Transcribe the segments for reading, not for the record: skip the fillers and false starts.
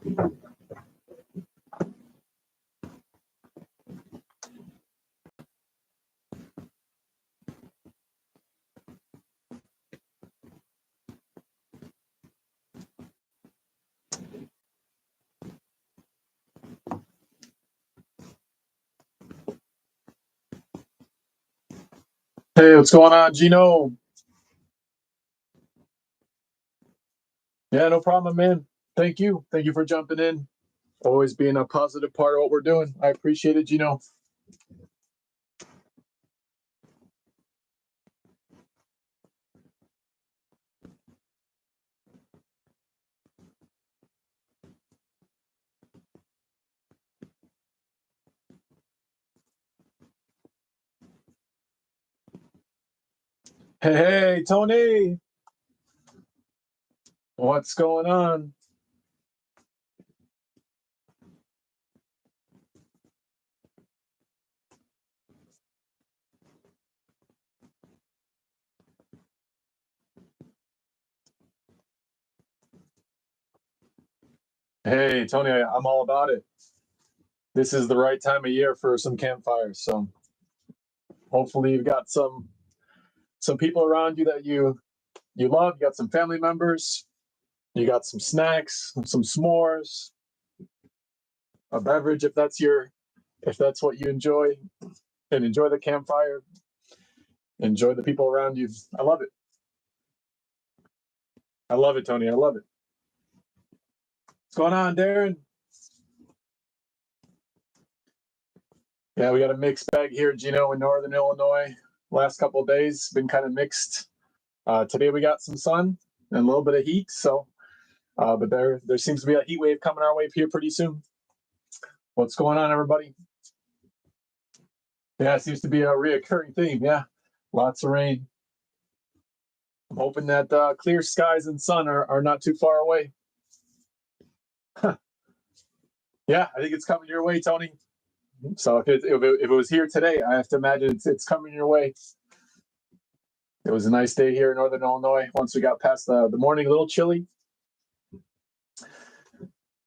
Hey, what's going on, Gino? Yeah, no problem, man. Thank you. Thank you for jumping in. Always being a positive part of what we're doing. I appreciate it, Gino. Hey, hey, Tony. What's going on? Hey, Tony, I'm all about it. This is the right time of year for some campfires. So hopefully you've got some people around you that you love. You got some family members. You got some snacks, some s'mores, a beverage if that's what you enjoy, and enjoy the campfire. Enjoy the people around you. I love it. I love it, Tony. I love it. What's going on, Darren? Yeah, we got a mixed bag here, Gino, in Northern Illinois. Last couple of days been kind of mixed. Today we got some sun and a little bit of heat. But there seems to be a heat wave coming our way here pretty soon. What's going on, everybody? Yeah, it seems to be a reoccurring theme. Yeah, lots of rain. I'm hoping that clear skies and sun are not too far away. Yeah, I think it's coming your way, Tony. So if it was here today, I have to imagine it's coming your way. It was a nice day here in Northern Illinois. Once we got past the morning, a little chilly.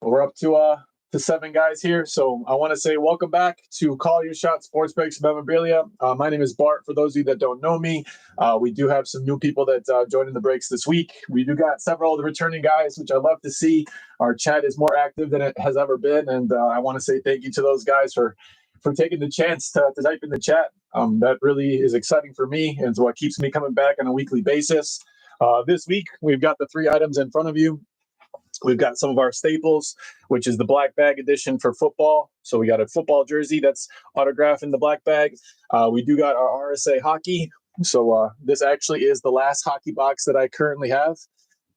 But we're up to seven guys here. So I want to say welcome back to Call Your Shot Sports Breaks Memorabilia. My name is Bart. For those of you that don't know me, we do have some new people that joined in the breaks this week. We do got several of the returning guys, which I love to see. Our chat is more active than it has ever been, and I want to say thank you to those guys for taking the chance to type in the chat. That really is exciting for me, and it's what keeps me coming back on a weekly basis. This week, we've got the three items in front of you. We've got some of our staples, which is the black bag edition for football. So we got a football jersey that's autographed in the black bag. We do got our RSA hockey. So this actually is the last hockey box that I currently have.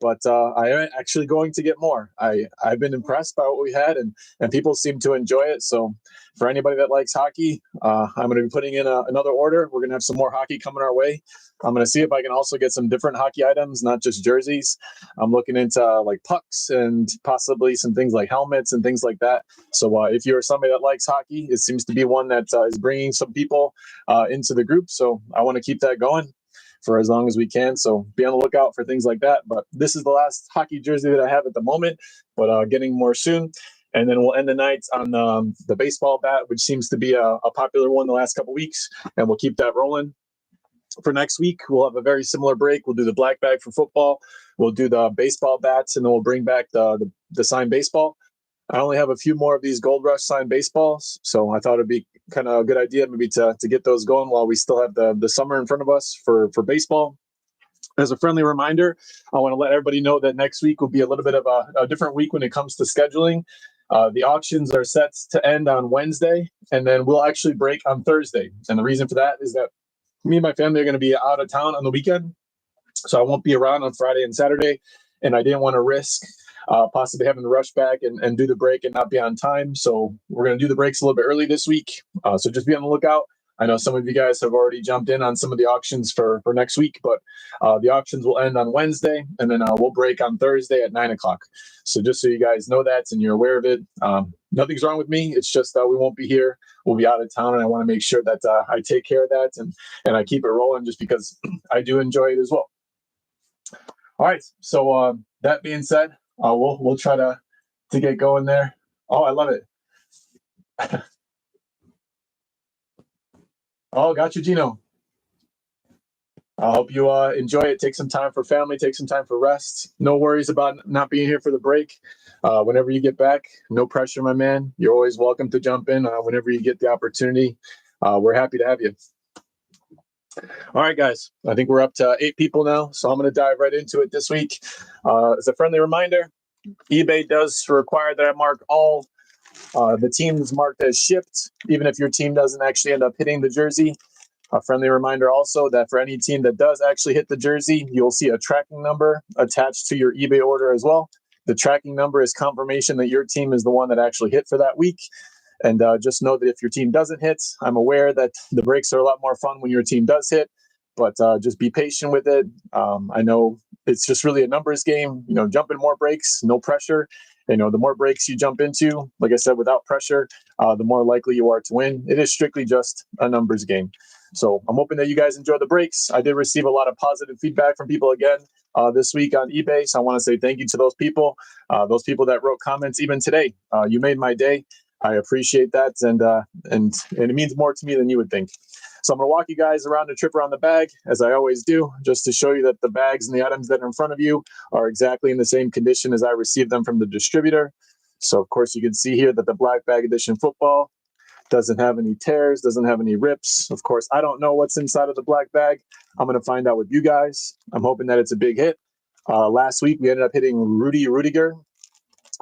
But I am actually going to get more. I've been impressed by what we had, and people seem to enjoy it. So for anybody that likes hockey, I'm going to be putting in another order. We're going to have some more hockey coming our way. I'm going to see if I can also get some different hockey items, not just jerseys. I'm looking into like pucks and possibly some things like helmets and things like that. So if you're somebody that likes hockey, it seems to be one that is bringing some people into the group. So I want to keep that going for as long as we can. So be on the lookout for things like that. But this is the last hockey jersey that I have at the moment, but getting more soon. And then we'll end the night on the baseball bat, which seems to be a popular one the last couple of weeks, and we'll keep that rolling. For next week, we'll have a very similar break. We'll do the black bag for football. We'll do the baseball bats, and then we'll bring back the signed baseball. I only have a few more of these Gold Rush signed baseballs, so I thought it'd be kind of a good idea maybe to get those going while we still have the summer in front of us for baseball. As a friendly reminder, I want to let everybody know that next week will be a little bit of a different week when it comes to scheduling. The auctions are set to end on Wednesday, and then we'll actually break on Thursday. And the reason for that is that me and my family are going to be out of town on the weekend, so I won't be around on Friday and Saturday, and I didn't want to risk possibly having to rush back and do the break and not be on time. So we're going to do the breaks a little bit early this week. So just be on the lookout. I know some of you guys have already jumped in on some of the auctions for next week, but the auctions will end on Wednesday, and then we'll break on Thursday at 9 o'clock. So just so you guys know that and you're aware of it, nothing's wrong with me. It's just we won't be here. We'll be out of town, and I want to make sure that I take care of that and I keep it rolling just because I do enjoy it as well. All right. So that being said, we'll try to to get going there. Oh, I love it. Oh, got you, Gino. I hope you enjoy it. Take some time for family. Take some time for rest. No worries about not being here for the break. Whenever you get back, no pressure, my man. You're always welcome to jump in whenever you get the opportunity. We're happy to have you. All right, guys. I think we're up to 8 people now, so I'm going to dive right into it this week. As a friendly reminder, eBay does require that I mark all the teams marked as shipped, even if your team doesn't actually end up hitting the jersey. A friendly reminder also that for any team that does actually hit the jersey, you'll see a tracking number attached to your eBay order as well. The tracking number is confirmation that your team is the one that actually hit for that week. And just know that if your team doesn't hit, I'm aware that the breaks are a lot more fun when your team does hit, but just be patient with it. I know it's just really a numbers game. Jump in more breaks, no pressure. The more breaks you jump into, like I said, without pressure, the more likely you are to win. It is strictly just a numbers game. So I'm hoping that you guys enjoy the breaks. I did receive a lot of positive feedback from people again this week on eBay. So I want to say thank you to those people that wrote comments even today. You made my day. I appreciate that, and it means more to me than you would think. So I'm going to walk you guys around a trip around the bag, as I always do, just to show you that the bags and the items that are in front of you are exactly in the same condition as I received them from the distributor. So, of course, you can see here that the Black Bag Edition football doesn't have any tears, doesn't have any rips. Of course, I don't know what's inside of the black bag. I'm going to find out with you guys. I'm hoping that it's a big hit. Last week, we ended up hitting Rudy Rudiger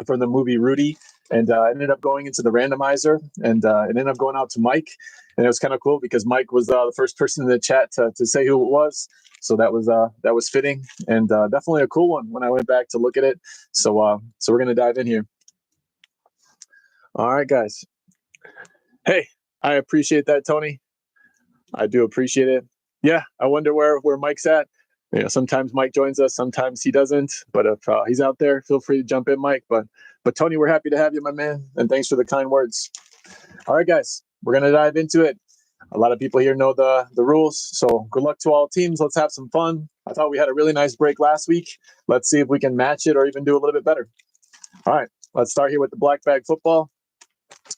from the movie Rudy, and ended up going into the randomizer, and it ended up going out to Mike. And it was kind of cool because Mike was the first person in the chat to say who it was. So that was fitting, and definitely a cool one when I went back to look at it. So we're going to dive in here. All right, guys. Hey, I appreciate that, Tony. I do appreciate it. Yeah, I wonder where Mike's at. Sometimes Mike joins us, sometimes he doesn't. But if he's out there, feel free to jump in, Mike. But Tony, we're happy to have you, my man, and thanks for the kind words. All right, guys, we're gonna dive into it. A lot of people here know the rules, so good luck to all teams. Let's have some fun. I thought we had a really nice break last week. Let's see if we can match it or even do a little bit better. All right, let's start here with the black bag football.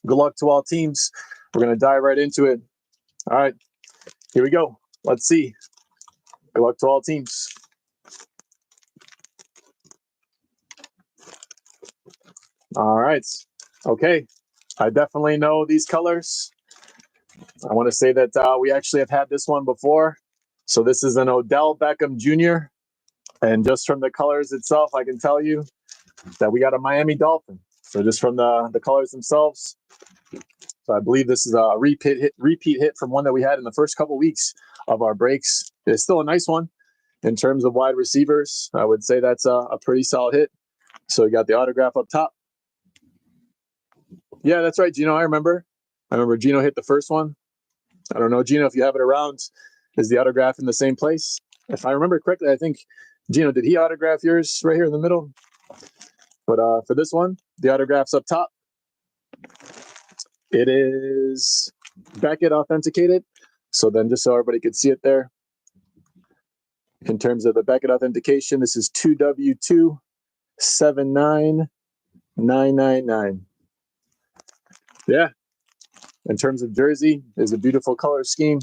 Good luck to all teams. We're gonna dive right into it. All right, here we go. Let's see. Good luck to all teams. All right. Okay. I definitely know these colors. I want to say that we actually have had this one before. So this is an Odell Beckham Jr. And just from the colors itself, I can tell you that we got a Miami Dolphin. So just from the colors themselves. So I believe this is a repeat hit from one that we had in the first couple weeks of our breaks. It's still a nice one. In terms of wide receivers, I would say that's a pretty solid hit. So you got the autograph up top. Yeah, that's right, Gino. I remember Gino hit the first one. I don't know, Gino, if you have it around, is the autograph in the same place? If I remember correctly, I think, Gino, did he autograph yours right here in the middle? But for this one, the autograph's up top. It is Beckett authenticated. So then just so everybody could see it there, in terms of the Beckett authentication, this is 2W279999. Yeah. In terms of jersey, is a beautiful color scheme.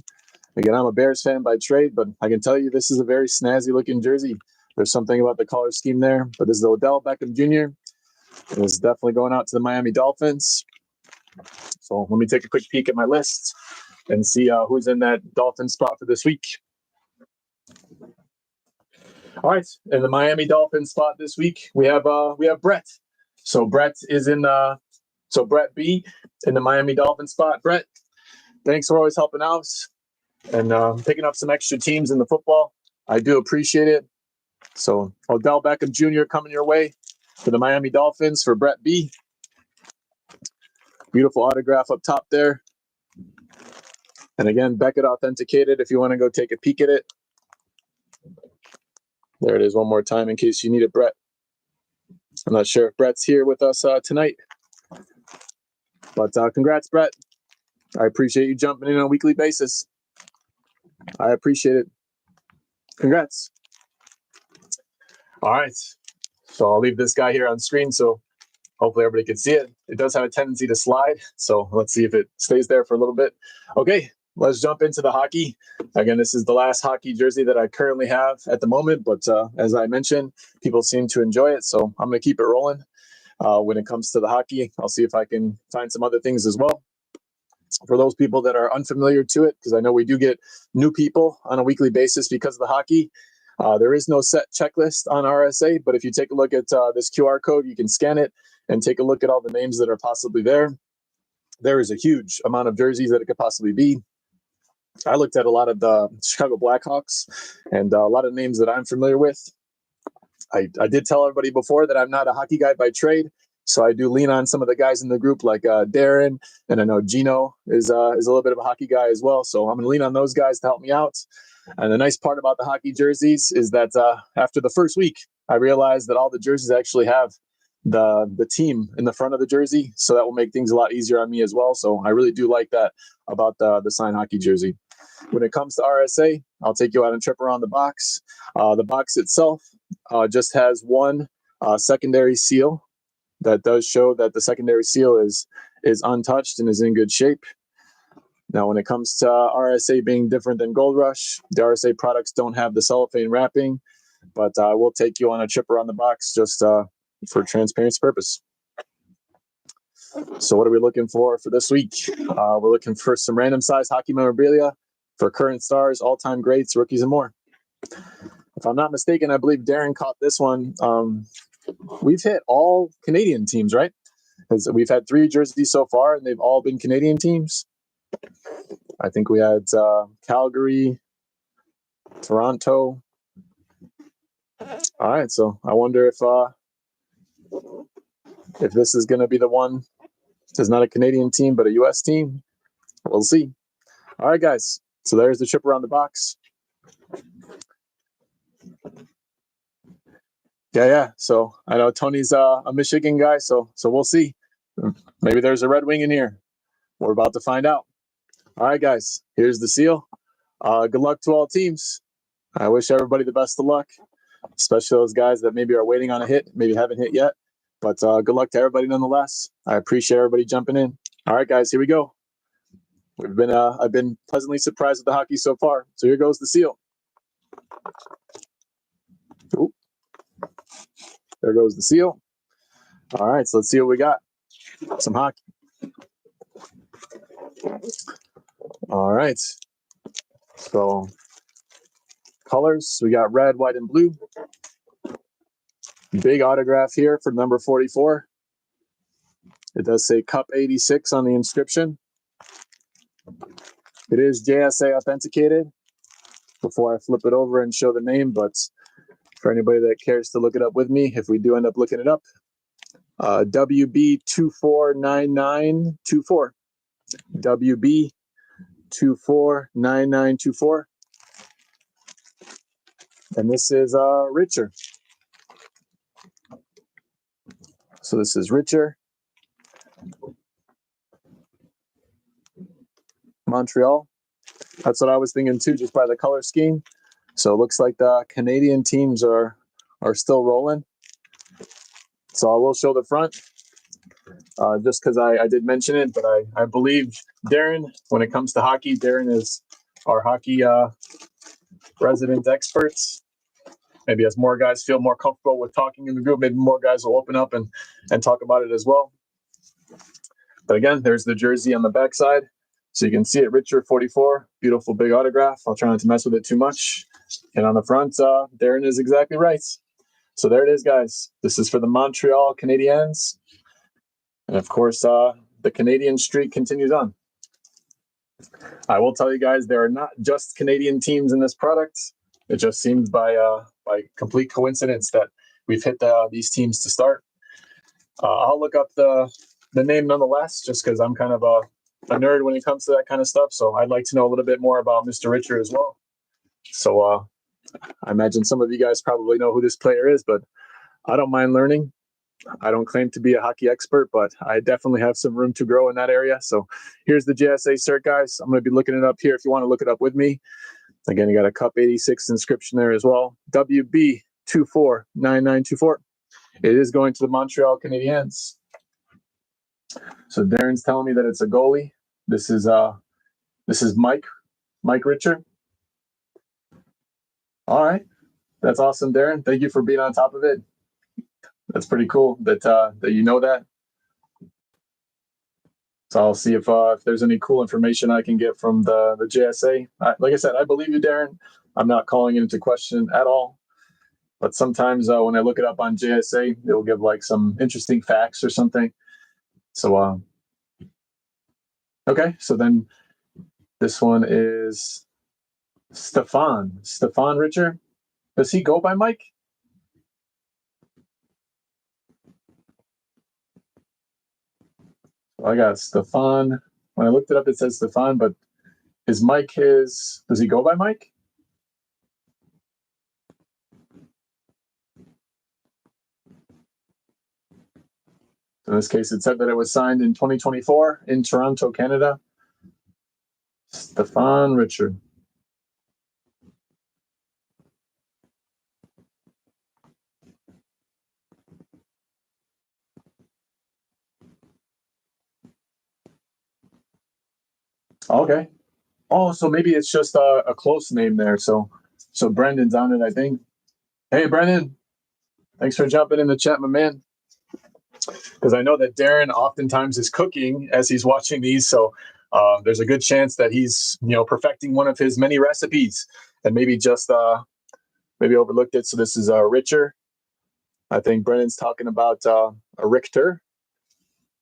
Again, I'm a Bears fan by trade, but I can tell you this is a very snazzy looking jersey. There's something about the color scheme there, but this is Odell Beckham Jr. It's definitely going out to the Miami Dolphins. So let me take a quick peek at my list and see who's in that Dolphin spot for this week. All right, in the Miami Dolphin spot this week, we have Brett. So Brett is in Brett B in the Miami Dolphin spot. Brett, thanks for always helping out and picking up some extra teams in the football. I do appreciate it. So Odell Beckham Jr. coming your way for the Miami Dolphins for Brett B. Beautiful autograph up top there. And again, Beckett authenticated if you want to go take a peek at it. There it is one more time in case you need it, Brett. I'm not sure if Brett's here with us tonight. But congrats, Brett. I appreciate you jumping in on a weekly basis. I appreciate it. Congrats. All right. So I'll leave this guy here on screen so Hopefully everybody can see it. It does have a tendency to slide, so let's see if it stays there for a little bit. Okay, let's jump into the hockey. Again, this is the last hockey jersey that I currently have at the moment, but as I mentioned, people seem to enjoy it, so I'm going to keep it rolling. When it comes to the hockey, I'll see if I can find some other things as well. For those people that are unfamiliar to it, because I know we do get new people on a weekly basis because of the hockey, there is no set checklist on RSA, but if you take a look at this QR code, you can scan it and take a look at all the names that are possibly there. There is a huge amount of jerseys that it could possibly be. I looked at a lot of the Chicago Blackhawks and a lot of names that I'm familiar with. I did tell everybody before that I'm not a hockey guy by trade, so I do lean on some of the guys in the group like Darren, and I know Gino is a little bit of a hockey guy as well, so I'm going to lean on those guys to help me out. And the nice part about the hockey jerseys is that after the first week, I realized that all the jerseys actually have the team in the front of the jersey, so that will make things a lot easier on me as well. So I really do like that about the signed hockey jersey. When it comes to RSA, I'll take you on a trip around the box. The box itself just has one secondary seal that does show that the secondary seal is untouched and is in good shape. Now, when it comes to RSA being different than Gold Rush, the RSA products don't have the cellophane wrapping, but I will take you on a trip around the box just for transparency purpose. So what are we looking for this week? We're looking for some random size hockey memorabilia for current stars, all-time greats, rookies, and more. If I'm not mistaken, I believe Darren caught this one. We've hit all Canadian teams, right? Because we've had 3 jerseys so far, and they've all been Canadian teams. I think we had Calgary, Toronto. All right, so I wonder if this is going to be the one. It's not a Canadian team, but a U.S. team. We'll see. All right, guys. So there's the trip around the box. Yeah. So I know Tony's a Michigan guy, so we'll see. Maybe there's a Red Wing in here. We're about to find out. All right, guys. Here's the seal. Good luck to all teams. I wish everybody the best of luck, especially those guys that maybe are waiting on a hit, maybe haven't hit yet. But good luck to everybody nonetheless. I appreciate everybody jumping in. All right, guys. Here we go. I've been pleasantly surprised with the hockey so far. So here goes the seal. Ooh. There goes the seal. All right, so let's see what we got. Some hockey. All right. So colors, we got red, white, and blue. Big autograph here for number 44. It does say Cup 86 on the inscription. It is JSA authenticated before I flip it over and show the name, but for anybody that cares to look it up with me, if we do end up looking it up, WB249924. WB249924. And this is Richer. So this is Richer. Montreal. That's what I was thinking too, just by the color scheme. So it looks like the Canadian teams are still rolling. So I will show the front, just because I did mention it, but I believe Darren, when it comes to hockey, Darren is our hockey resident expert. Maybe as more guys feel more comfortable with talking in the group, maybe more guys will open up and talk about it as well. But again, there's the jersey on the backside. So you can see it, Richard 44, beautiful big autograph. I'll try not to mess with it too much. And on the front, Darren is exactly right. So there it is, guys. This is for the Montreal Canadiens. And of course, the Canadian streak continues on. I will tell you guys, there are not just Canadian teams in this product. It just seems by complete coincidence that we've hit these teams to start. I'll look up the name nonetheless, just because I'm kind of a nerd when it comes to that kind of stuff. So I'd like to know a little bit more about Mr. Richer as well. So I imagine some of you guys probably know who this player is, but I don't mind learning. I don't claim to be a hockey expert, but I definitely have some room to grow in that area. So here's the JSA cert, guys. I'm going to be looking it up here if you want to look it up with me. Again, you got a Cup 86 inscription there as well. WB249924. It is going to the Montreal Canadiens. So Darren's telling me that it's a goalie. This is Mike Richer. All right, that's awesome, Darren. Thank you for being on top of it. That's pretty cool that you know that. So I'll see if there's any cool information I can get from the JSA. Like I said, I believe you, Darren. I'm not calling it into question at all. But sometimes when I look it up on JSA, it'll give like some interesting facts or something. So okay, so then this one is Stefan Richer. Does he go by Mike? I got Stefan. When I looked it up, it says Stefan, but is Mike his? Does he go by Mike? In this case, it said that it was signed in 2024 in Toronto, Canada. Stefan Richer. Okay. Oh, so maybe it's just a close name there. So Brendan's on it, I think. Hey, Brendan. Thanks for jumping in the chat, my man. Because I know that Darren oftentimes is cooking as he's watching these. So there's a good chance that he's, perfecting one of his many recipes and maybe just maybe overlooked it. So this is Richer. I think Brendan's talking about a Richter.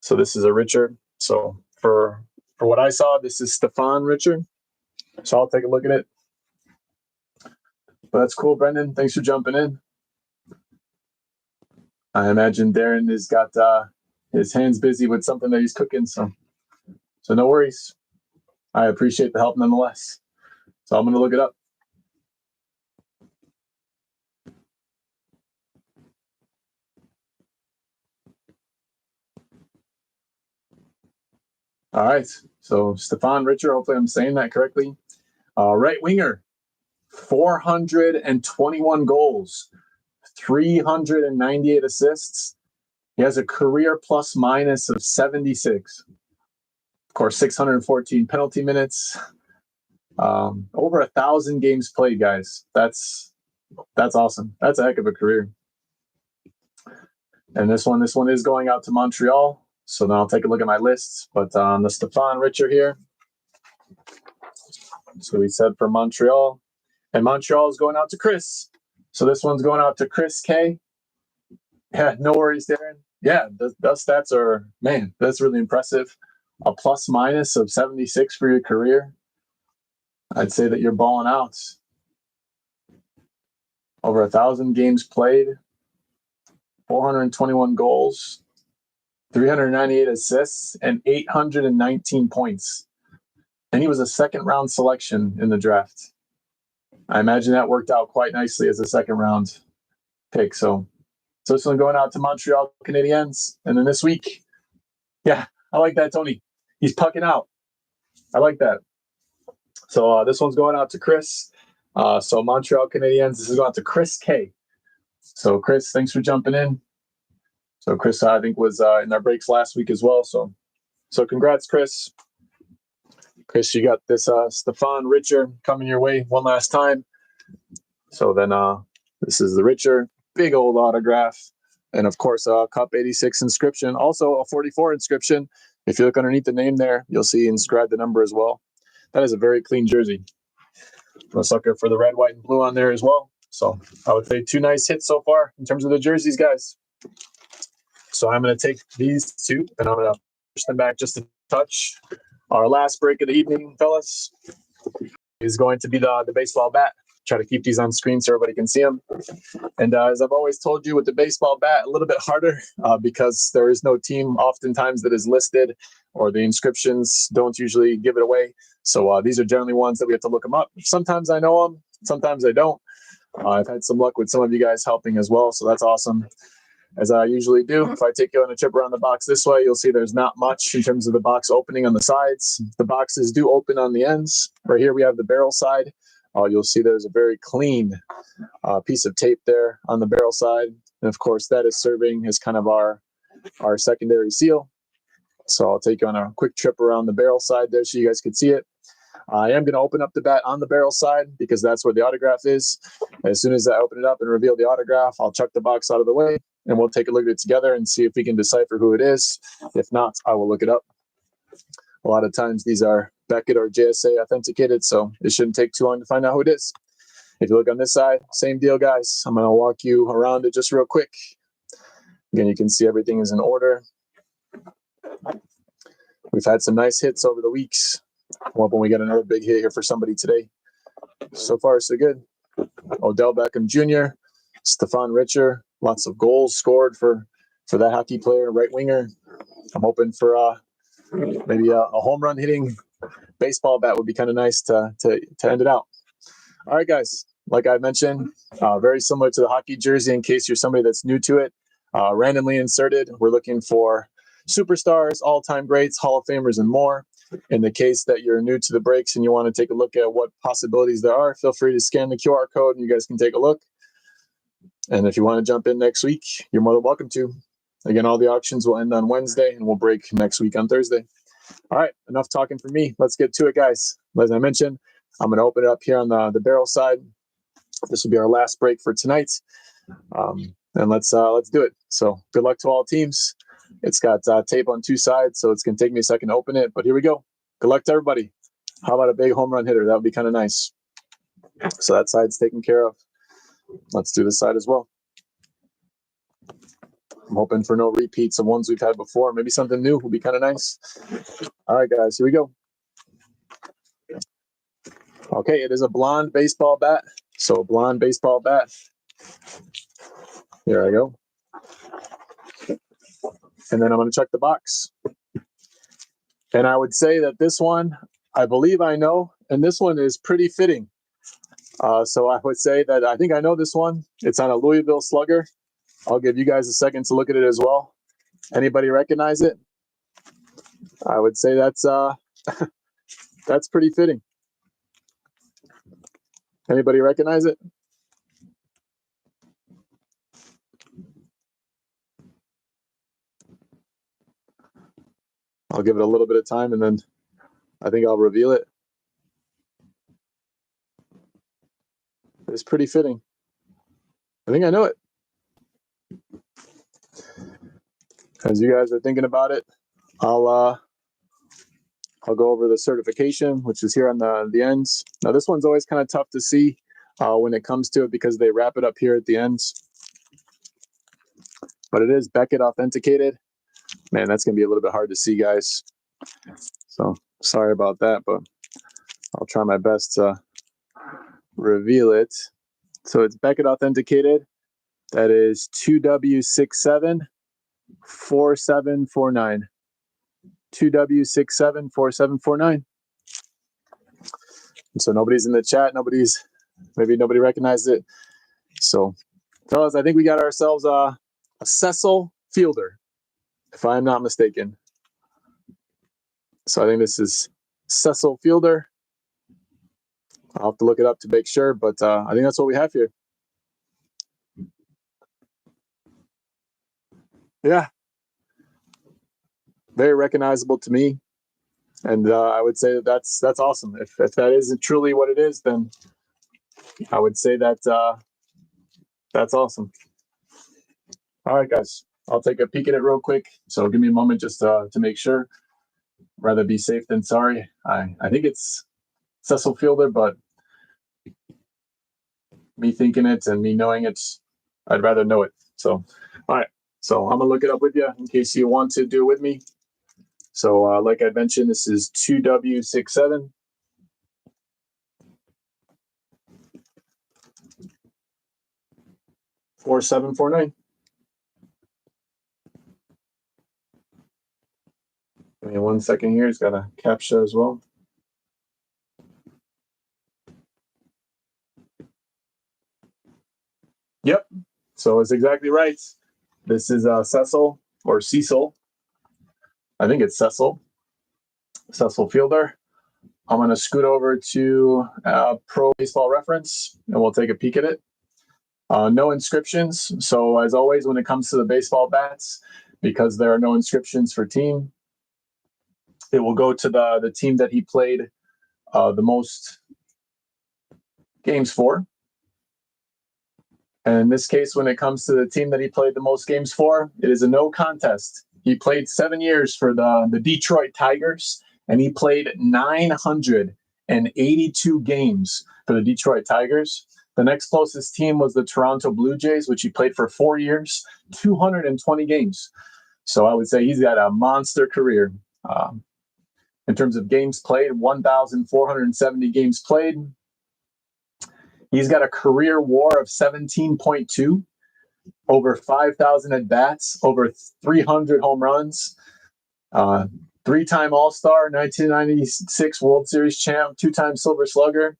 So this is a Richer. So for what I saw, this is Stefan Richer. So I'll take a look at it. But that's cool, Brendan. Thanks for jumping in. I imagine Darren has got his hands busy with something that he's cooking. So no worries. I appreciate the help nonetheless. So I'm going to look it up. All right. So Stefan Richer, hopefully I'm saying that correctly. Right winger, 421 goals, 398 assists. He has a career plus minus of 76. Of course, 614 penalty minutes. Over 1,000 games played, guys. That's awesome. That's a heck of a career. And this one is going out to Montreal. So now I'll take a look at my lists. But on the Stefan Richer here. So we said for Montreal. And Montreal is going out to Chris. So this one's going out to Chris K. Yeah, no worries, Darren. Yeah, those stats are, man, that's really impressive. A plus minus of 76 for your career. I'd say that you're balling out. Over 1,000 games played, 421 goals, 398 assists, and 819 points. And he was a second round selection in the draft. I imagine that worked out quite nicely as a second round pick. So this one going out to Montreal Canadiens. And then this week, yeah, I like that, Tony. He's pucking out. I like that. So this one's going out to Chris. So Montreal Canadiens, this is going out to Chris K. So Chris, thanks for jumping in. So Chris, I think, was in our breaks last week as well. So congrats, Chris. Chris, you got this Stefan Richer coming your way one last time. So then this is the Richer, big old autograph. And of course, Cup 86 inscription, also a 44 inscription. If you look underneath the name there, you'll see inscribed the number as well. That is a very clean jersey. I'm a sucker for the red, white, and blue on there as well. So I would say 2 nice hits so far in terms of the jerseys, guys. So I'm going to take these 2 and I'm going to push them back just a touch. Our last break of the evening, fellas, is going to be the baseball bat. Try to keep these on screen so everybody can see them. And as I've always told you with the baseball bat, a little bit harder because there is no team oftentimes that is listed or the inscriptions don't usually give it away. So these are generally ones that we have to look them up. Sometimes I know them, sometimes I don't. I've had some luck with some of you guys helping as well, so that's awesome. As I usually do, if I take you on a trip around the box this way, you'll see there's not much in terms of the box opening on the sides. The boxes do open on the ends. Right here we have the barrel side. You'll see there's a very clean piece of tape there on the barrel side. And of course, that is serving as kind of our secondary seal. So I'll take you on a quick trip around the barrel side there so you guys can see it. I am going to open up the bat on the barrel side because that's where the autograph is. As soon as I open it up and reveal the autograph, I'll chuck the box out of the way and we'll take a look at it together and see if we can decipher who it is. If not, I will look it up. A lot of times these are Beckett or JSA authenticated, so it shouldn't take too long to find out who it is. If you look on this side, same deal, guys. I'm going to walk you around it just real quick. Again, you can see everything is in order. We've had some nice hits over the weeks. I'm hoping we get another big hit here for somebody today. So far, so good. Odell Beckham Jr., Stephon Richer, lots of goals scored for that hockey player, right winger. I'm hoping for maybe a home run hitting baseball bat would be kind of nice to end it out. All right, guys. Like I mentioned, very similar to the hockey jersey in case you're somebody that's new to it. Randomly inserted. We're looking for superstars, all-time greats, Hall of Famers, and more. In the case that you're new to the breaks and you want to take a look at what possibilities there are, feel free to scan the QR code and you guys can take a look. And if you want to jump in next week, you're more than welcome to. Again, all the auctions will end on Wednesday and we'll break next week on Thursday. All right, enough talking for me. Let's get to it, guys. As I mentioned, I'm going to open it up here on the barrel side. This will be our last break for tonight. And let's do it. So good luck to all teams. It's got tape on two sides, so it's going to take me a second to open it. But here we go. Good luck to everybody. How about a big home run hitter? That would be kind of nice. So that side's taken care of. Let's do this side as well. I'm hoping for no repeats of ones we've had before. Maybe something new would be kind of nice. All right, guys, here we go. Okay, it is a blonde baseball bat. So a blonde baseball bat. Here I go. And then I'm going to check the box. And I would say that this one, I believe I know, and this one is pretty fitting. So I would say that I think I know this one. It's on a Louisville Slugger. I'll give you guys a second to look at it as well. Anybody recognize it? I would say that's that's pretty fitting. Anybody recognize it? I'll give it a little bit of time and then I think I'll reveal it. It's pretty fitting. I think I know it. As you guys are thinking about it, I'll go over the certification, which is here on the ends. Now this one's always kind of tough to see when it comes to it because they wrap it up here at the ends. But it is Beckett authenticated. Man, that's going to be a little bit hard to see, guys. So sorry about that, but I'll try my best to reveal it. So it's Beckett authenticated. That is 2W674749. 2W674749. So nobody's in the chat. Maybe nobody recognized it. So, fellas, I think we got ourselves a Cecil Fielder, if I'm not mistaken. So I think this is Cecil Fielder. I'll have to look it up to make sure, but I think that's what we have here. Yeah. Very recognizable to me. And I would say that's awesome. If that isn't truly what it is, then I would say that that's awesome. All right, guys. I'll take a peek at it real quick. So give me a moment just to make sure. Rather be safe than sorry. I think it's Cecil Fielder, but me thinking it and me knowing it, I'd rather know it. So, all right. So I'm going to look it up with you in case you want to do it with me. So like I mentioned, this is 2W67. Four 749. Give me 1 second here. It's got a CAPTCHA as well. Yep. So it's exactly right. This is Cecil or Cecil. I think it's Cecil Fielder. I'm going to scoot over to Pro Baseball Reference and we'll take a peek at it. No inscriptions. So as always, when it comes to the baseball bats, because there are no inscriptions for team, it will go to the team that he played the most games for. And in this case, when it comes to the team that he played the most games for, it is a no contest. He played 7 years for the Detroit Tigers, and he played 982 games for the Detroit Tigers. The next closest team was the Toronto Blue Jays, which he played for 4 years, 220 games. So I would say he's got a monster career. In terms of games played, 1,470 games played. He's got a career WAR of 17.2, over 5,000 at-bats, over 300 home runs, three-time All-Star, 1996 World Series champ, two-time Silver Slugger.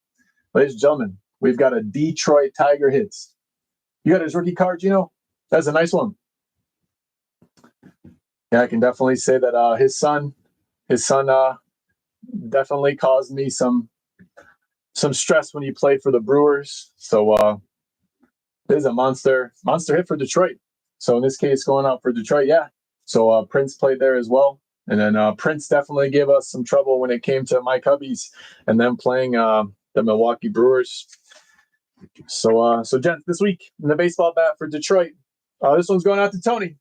Ladies and gentlemen, we've got a Detroit Tiger hits. You got his rookie card, Gino? That's a nice one. Yeah, I can definitely say that his son definitely caused me some stress when he played for the Brewers. So this is a monster hit for Detroit. So in this case, going out for Detroit, yeah. So Prince played there as well. And then Prince definitely gave us some trouble when it came to my Cubbies and them playing the Milwaukee Brewers. So gents, this week in the baseball bat for Detroit, this one's going out to Tony.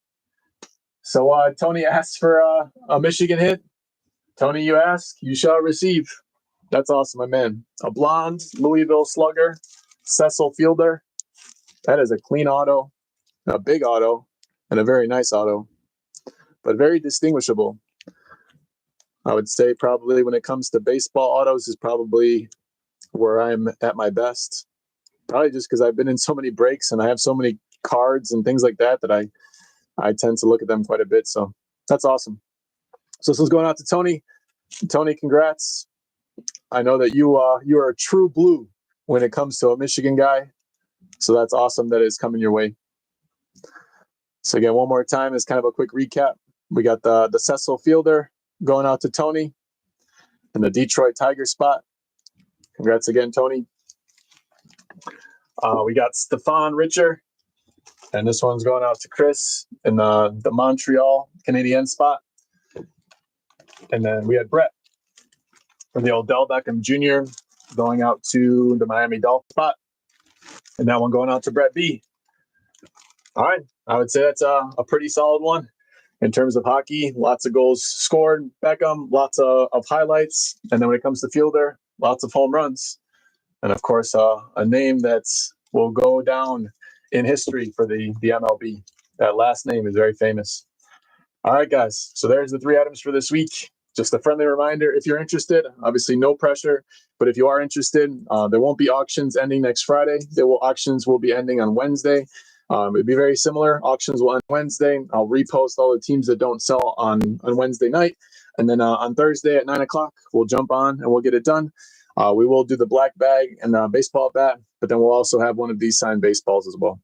So Tony asked for a Michigan hit. Tony, you ask, you shall receive. That's awesome, my man. A blonde Louisville Slugger, Cecil Fielder. That is a clean auto, a big auto, and a very nice auto, but very distinguishable. I would say probably when it comes to baseball autos is probably where I'm at my best. Probably just because I've been in so many breaks and I have so many cards and things like that that I tend to look at them quite a bit. So that's awesome. So this is going out to Tony. Tony, congrats. I know that you are a true blue when it comes to a Michigan guy. So that's awesome that it's coming your way. So again, one more time, as kind of a quick recap. We got the Cecil Fielder going out to Tony in the Detroit Tiger spot. Congrats again, Tony. We got Stefan Richer, and this one's going out to Chris in the Montreal Canadiens spot. And then we had Brett from the Odell Beckham Jr. going out to the Miami Dolphins spot. And that one going out to Brett B. All right. I would say that's a pretty solid one in terms of hockey. Lots of goals scored, Beckham, lots of highlights. And then when it comes to Fielder, lots of home runs. And of course, a name that will go down in history for the MLB. That last name is very famous. All right, guys. So there's the 3 items for this week. Just a friendly reminder, if you're interested, obviously no pressure, but if you are interested, there won't be auctions ending next Friday. Auctions will be ending on Wednesday. It'd be very similar. Auctions will end Wednesday. I'll repost all the teams that don't sell on Wednesday night. And then on Thursday at 9 o'clock, we'll jump on and we'll get it done. We will do the black bag and baseball bat, but then we'll also have one of these signed baseballs as well.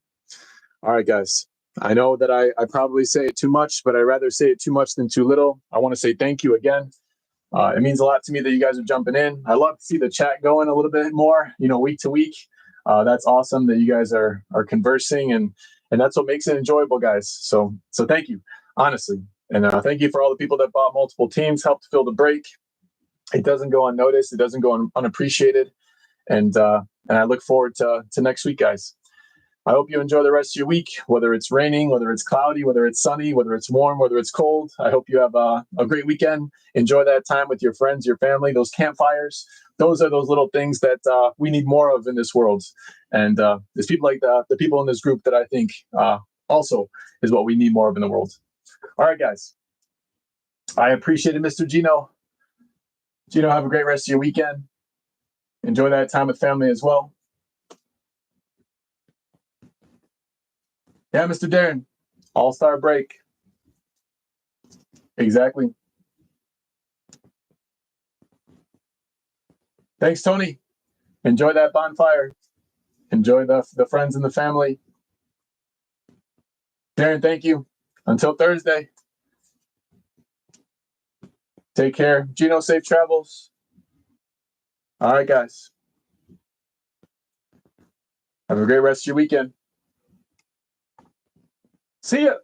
All right, guys. I know that I probably say it too much, but I'd rather say it too much than too little. I want to say thank you again. It means a lot to me that you guys are jumping in. I love to see the chat going a little bit more, week to week. That's awesome that you guys are conversing, and that's what makes it enjoyable, guys. So thank you, honestly. And thank you for all the people that bought multiple teams, helped fill the break. It doesn't go unnoticed. It doesn't go unappreciated. And I look forward to next week, guys. I hope you enjoy the rest of your week, whether it's raining, whether it's cloudy, whether it's sunny, whether it's warm, whether it's cold. I hope you have a great weekend. Enjoy that time with your friends, your family, those campfires. Those are those little things that we need more of in this world. And there's people like the people in this group that I think also is what we need more of in the world. All right, guys. I appreciate it, Mr. Gino. Gino, have a great rest of your weekend. Enjoy that time with family as well. Yeah, Mr. Darren, All-Star break. Exactly. Thanks, Tony. Enjoy that bonfire. Enjoy the friends and the family. Darren, thank you. Until Thursday. Take care. Gino, safe travels. All right, guys. Have a great rest of your weekend. See ya.